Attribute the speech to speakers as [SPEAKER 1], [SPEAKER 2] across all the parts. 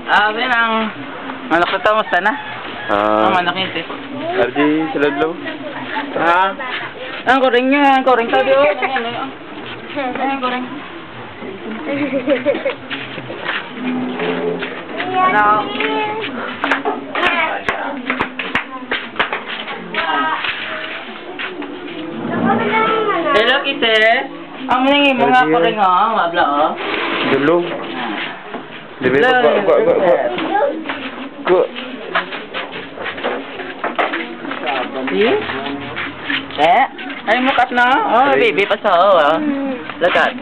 [SPEAKER 1] Akin ang manok na tamusta na? Ang manok yun, sis.
[SPEAKER 2] Ardi, silad lo.
[SPEAKER 1] Ang kuring niya, ang kuring tadi, oh. Ang kuring. Hello. Hello, kisses. Ang maningin mo nga kuring, oh. Mabla, oh.
[SPEAKER 2] Dulong. Dili ba. Go.
[SPEAKER 1] Ay mo cat na? Oh, baby pa sa Look at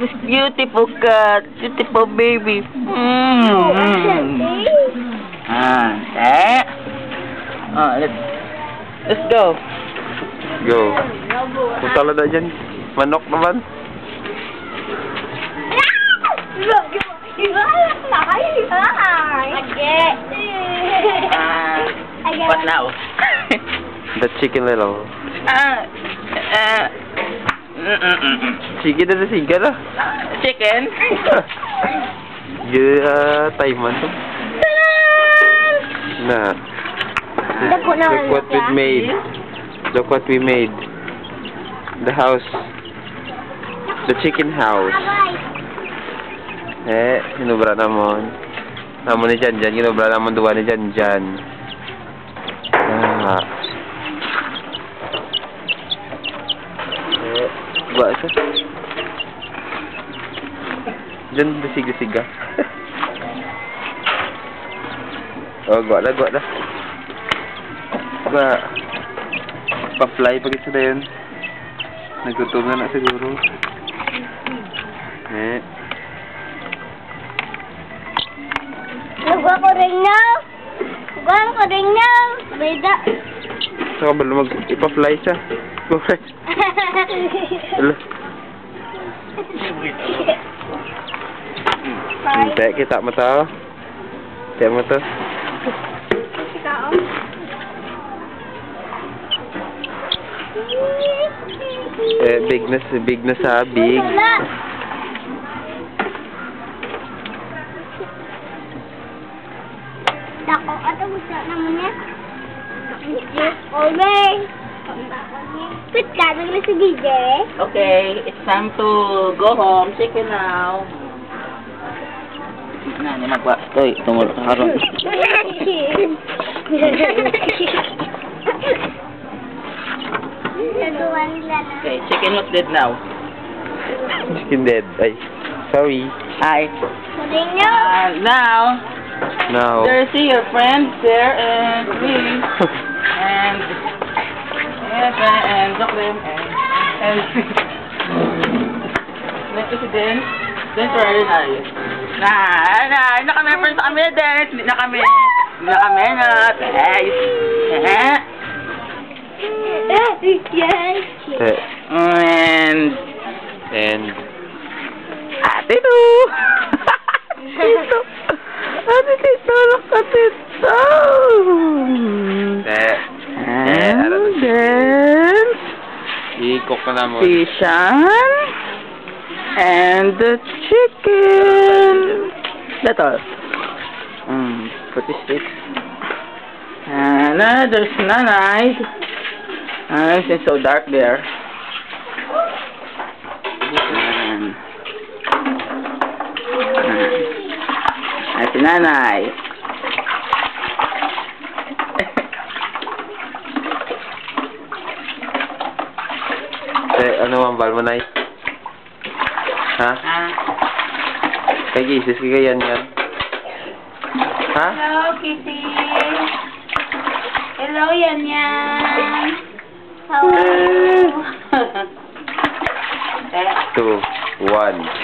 [SPEAKER 1] this beautiful cat, beautiful baby. Let's go.
[SPEAKER 2] Go. Punta lang na dyan. Manok naman.
[SPEAKER 1] What now?
[SPEAKER 2] The chicken little. Chicken na siga na.
[SPEAKER 1] Chicken?
[SPEAKER 2] Taiman to. Nah. Look what we made. Look what we made. The house. The chicken house. Sinubra naman. Namun ni Jan Jan, sinubra naman duwa ni Jan Jan. Ba sa? Jan besiga-siga. Oh, gua dah. Ba. Pa-fly pag isa na yun. Nagutom na siguro.
[SPEAKER 3] Gua ko rin na. Beda.
[SPEAKER 2] Saka ba ipa-fly siya? Go ahead. Hindi, kita mo to. Kita mo to. Big na sa big.
[SPEAKER 3] Dako atau gusto naman niya. Okay. Pit ka na si DJ.
[SPEAKER 1] Okay, it's time to go home. Chicken now. Nah, ni magwa. Toy, tungol haron. Okay, chicken was dead now.
[SPEAKER 2] Chicken dead. Ay, sorry.
[SPEAKER 1] Hi. Now, there's your friends there and me and Jacqueline and President. Then sorry na yun. Na kami friends sa kami din. Hindi na kami na. And Ate Tu. Ate Tito, look at it. And then
[SPEAKER 2] I-cook ka na mo.
[SPEAKER 1] Fishan and the chicken. That's all. What is this? And there's Nanay. It's so dark there. Ay, si Nanay.
[SPEAKER 2] Ano ang bal mo, Nay? Ha? Kay Jesus, kaya yan. Ha?
[SPEAKER 3] Hello, Kitty. Hello, yan. Hello.
[SPEAKER 2] 2, 1.